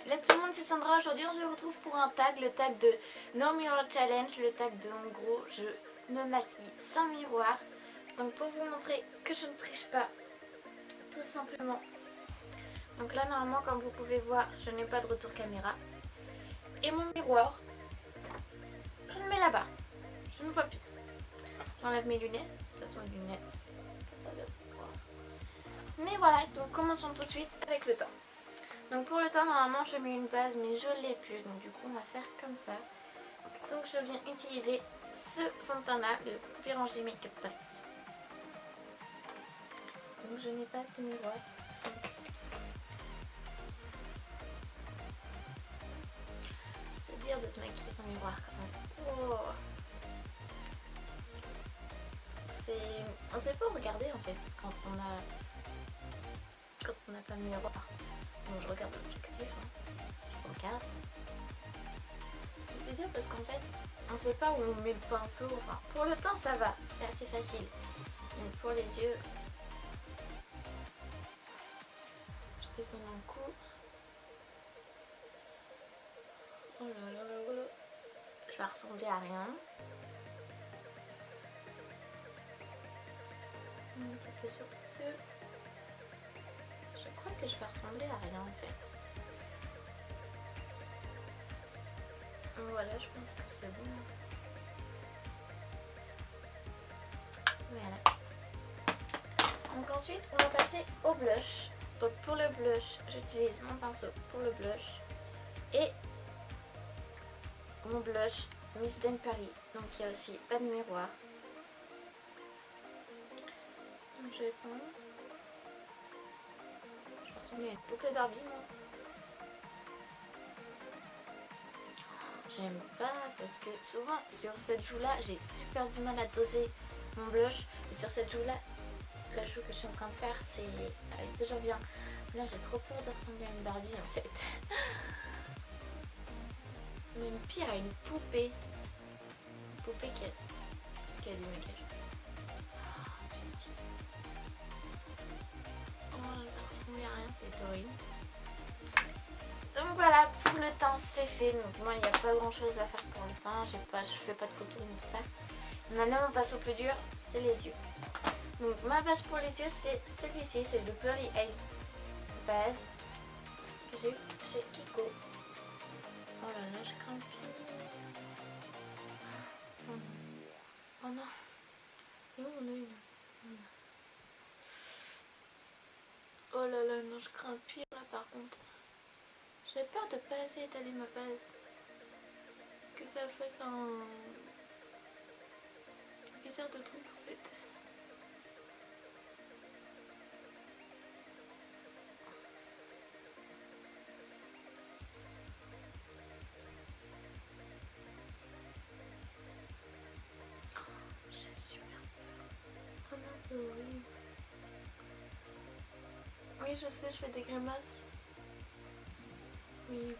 Là tout le monde, c'est Sandra. Aujourd'hui on se retrouve pour un tag, le tag de No Mirror Challenge, le tag de en gros je me maquille sans miroir. Donc pour vous montrer que je ne triche pas, tout simplement. Donc là normalement comme vous pouvez voir, je n'ai pas de retour caméra. Et mon miroir, je le mets là-bas. Je ne vois plus. J'enlève mes lunettes. De toute façon les lunettes, ça va voir. Mais voilà, donc commençons tout de suite avec le teint. Donc pour le teint, normalement je mets une base mais je l'ai plus, donc du coup on va faire comme ça. Donc je viens utiliser ce fond de teint là de Péranger Make-up Pack. Donc je n'ai pas de miroir sur ce fond. C'est dur de se maquiller sans miroir quand même. Oh. On sait pas où regarder en fait quand on n'a pas de miroir. Donc je regarde l'objectif, hein. Je regarde. C'est dur parce qu'en fait on sait pas où on met le pinceau. Enfin, pour le teint ça va, c'est assez facile. Mais pour les yeux, je descends d'un coup. Oh là là là là. Je vais ressembler à rien. Un petit peu sur les yeux. Je crois que je vais ressembler à rien en fait. Voilà, je pense que c'est bon. Voilà. Donc ensuite, on va passer au blush. Donc pour le blush, j'utilise mon pinceau pour le blush. Et mon blush Miss Paris. Donc il y a aussi pas de miroir. Donc je vais prendre. Je vais ressembler à une poupée Barbie moi. J'aime pas parce que souvent sur cette joue là j'ai super du mal à doser mon blush. Et sur cette joue là, la joue que je suis en train de faire c'est elle est toujours bien. Là j'ai trop peur de ressembler à une Barbie en fait. Même pire à une poupée. Une poupée qui a du maquillage. Oh, je vais ressembler à rien, c'est horrible. Donc voilà, pour le teint c'est fait. Donc moi il n'y a pas grand chose à faire pour le teint. Je fais pas de contouring tout ça. Maintenant on passe au plus dur, c'est les yeux. Donc ma base pour les yeux c'est celui-ci, c'est le Pearly Eyes base que j'ai eu chez Kiko. Oh là là, je crains le film. Oh non. Et où mon œil là? Oh là là, non, je crains le pire là par contre. J'ai peur de pas assez étaler ma base. Que ça fasse un bizarre de truc en fait. J'ai super peur. Oh non, c'est horrible. Oui, je sais, je fais des grimaces. Oui.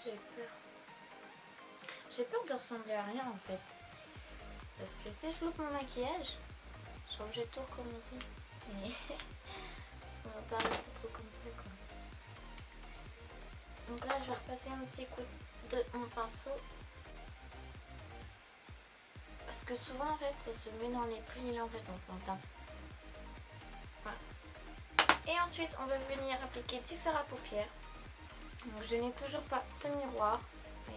J'ai peur. J'ai peur de ressembler à rien en fait. Parce que si je loupe mon maquillage, je suis obligée de tout recommencer. Mais ça va pas rester trop comme ça quoi. Donc là je vais repasser un petit coup de mon pinceau. Parce que souvent en fait ça se met dans les plis là en fait donc mon teint. Voilà. Et ensuite on va venir appliquer du fard à paupières. Donc je n'ai toujours pas de miroir.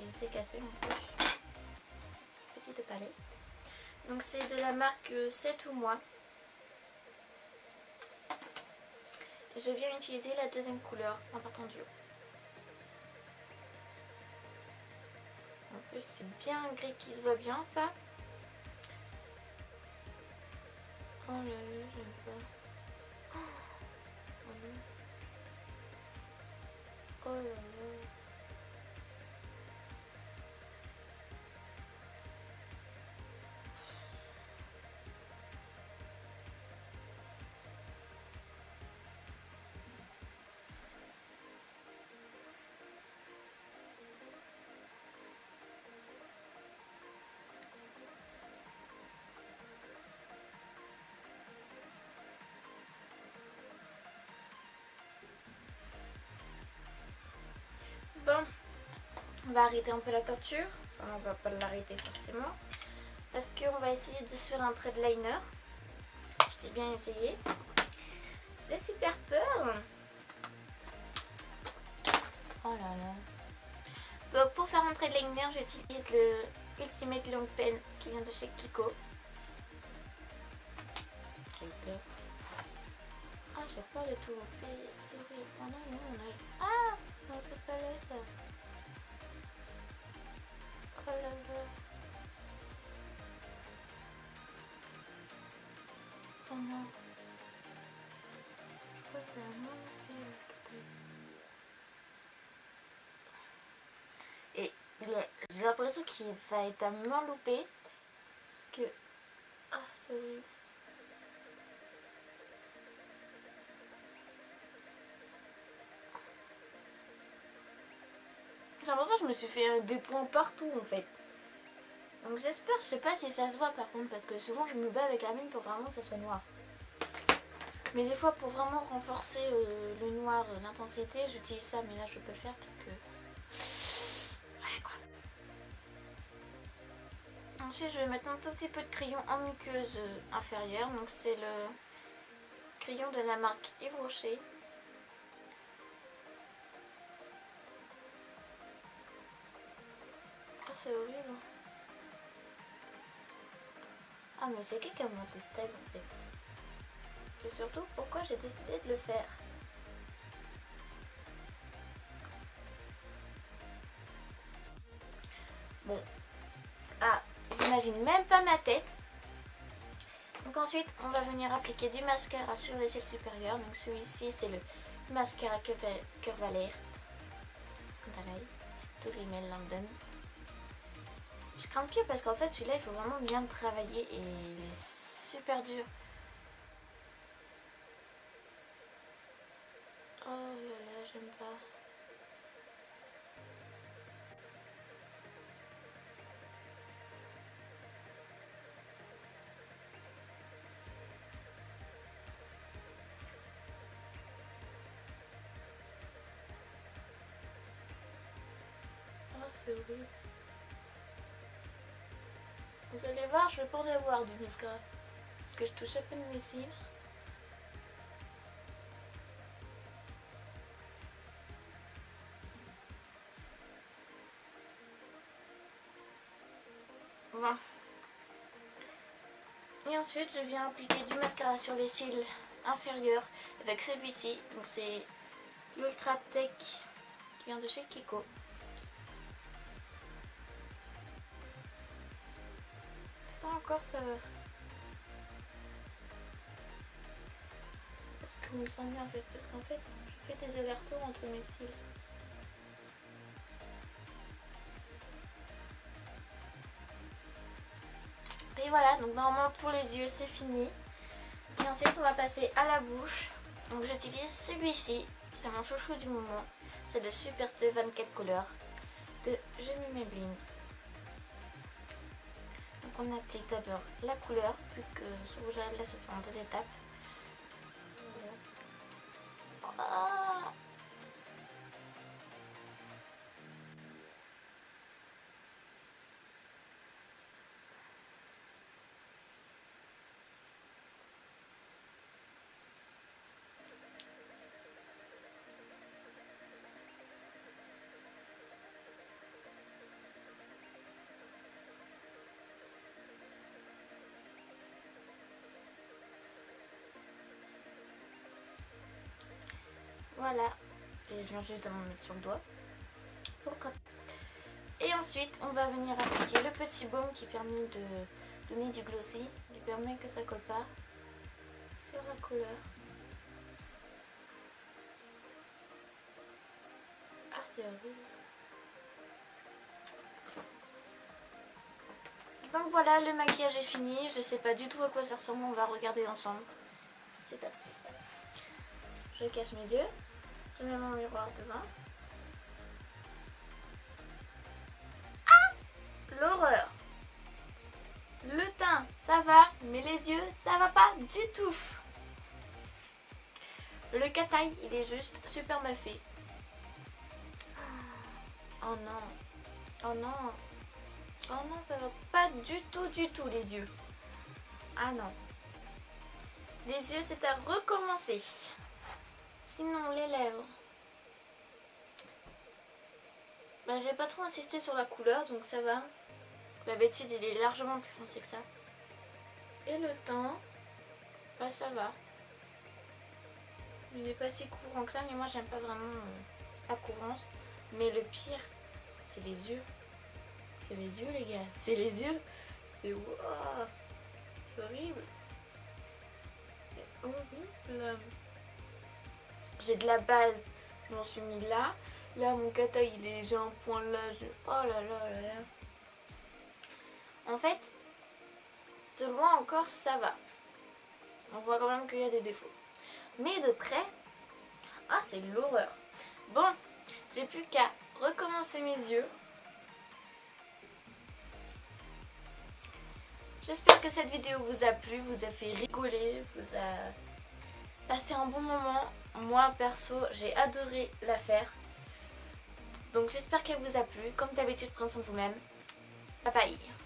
Il s'est cassé mon poche. Petite palette. Donc c'est de la marque C'est ou Moi. Et je viens utiliser la deuxième couleur en partant du haut. En plus c'est bien gris qui se voit bien ça. Oh là là, j'aime pas. Oh là là. On va arrêter un peu la torture. Enfin, on va pas l'arrêter forcément. Parce qu'on va essayer de se faire un trait de liner. Je t'ai bien essayé. J'ai super peur. Oh là là. Donc pour faire mon trait de liner, j'utilise le Ultimate Long Pen qui vient de chez Kiko. J'ai peur. Ah, j'ai peur de tout louper. C'est horrible. Oh non, non, on a... Ah, non, c'est pas là ça. Oh là là. Oh non. Je crois que c'est un nom. Et j'ai l'impression qu'il va être à mort loupé. Parce que... Ah, c'est horrible. J'ai l'impression que je me suis fait des points partout en fait. Donc j'espère, je sais pas si ça se voit par contre, parce que souvent je me bats avec la mine pour vraiment que ça soit noir. Mais des fois pour vraiment renforcer le noir, l'intensité, j'utilise ça, mais là je peux le faire parce que... Ouais quoi. Ensuite je vais mettre un tout petit peu de crayon en muqueuse inférieure, donc c'est le crayon de la marque Yves Rocher. Oh, c'est horrible. Ah mais c'est qui a monté ce tag en fait. Et surtout pourquoi j'ai décidé de le faire. Bon. Ah, j'imagine même pas ma tête. Donc ensuite on va venir appliquer du mascara sur les cils supérieurs. Donc celui-ci c'est le mascara Curve Alert Scandalize to Rimmel London. Je crains le pied parce qu'en fait celui-là il faut vraiment bien le travailler et il est super dur. Oh là là, j'aime pas. Oh c'est horrible. Vous allez voir, je vais pas en avoir du mascara. Parce que je touche à peine mes cils. Bon. Et ensuite, je viens appliquer du mascara sur les cils inférieurs avec celui-ci. Donc c'est l'Ultra Tech qui vient de chez Kiko. Ça encore, ça va. Parce que je me sens bien en fait. Parce qu'en fait, je fais des allers-retours entre mes cils. Et voilà, donc normalement pour les yeux c'est fini. Et ensuite on va passer à la bouche. Donc j'utilise celui-ci, c'est mon chouchou du moment. C'est le Super Stay 24 couleurs de Jamie Maybelline. Donc on applique d'abord la couleur, vu que ce rouge à lèvres se fait en 2 étapes. Oh, voilà, et je viens juste de m'en mettre sur le doigt. Et ensuite, on va venir appliquer le petit baume qui permet de donner du glossy, qui permet que ça colle pas sur la couleur. Ah, c'est horrible. Donc voilà, le maquillage est fini. Je sais pas du tout à quoi ça ressemble, on va regarder ensemble. C'est pas... Je cache mes yeux. Je mets mon miroir devant. Ah, l'horreur. Le teint, ça va, mais les yeux, ça va pas du tout. Le cat-eye, il est juste super mal fait. Oh non. Oh non. Oh non, ça va pas du tout les yeux. Ah non. Les yeux, c'est à recommencer. Sinon, les lèvres. Bah, j'ai pas trop insisté sur la couleur, donc ça va. D'habitude, il est largement plus foncé que ça. Et le teint, bah ça va. Il est pas si courant que ça, mais moi j'aime pas vraiment la courance. Mais le pire, c'est les yeux. C'est les yeux, les gars. C'est les yeux. C'est waouh. C'est horrible. C'est horrible. J'ai de la base. Je m'en suis mis là. Là, mon kata, il est déjà un point là. Oh là là là là. En fait, de loin encore, ça va. On voit quand même qu'il y a des défauts. Mais de près, ah, c'est l'horreur. Bon, j'ai plus qu'à recommencer mes yeux. J'espère que cette vidéo vous a plu, vous a fait rigoler, vous a passé un bon moment. Moi, perso, j'ai adoré la faire. Donc j'espère qu'elle vous a plu. Comme d'habitude, prenez soin de vous-même. Bye bye.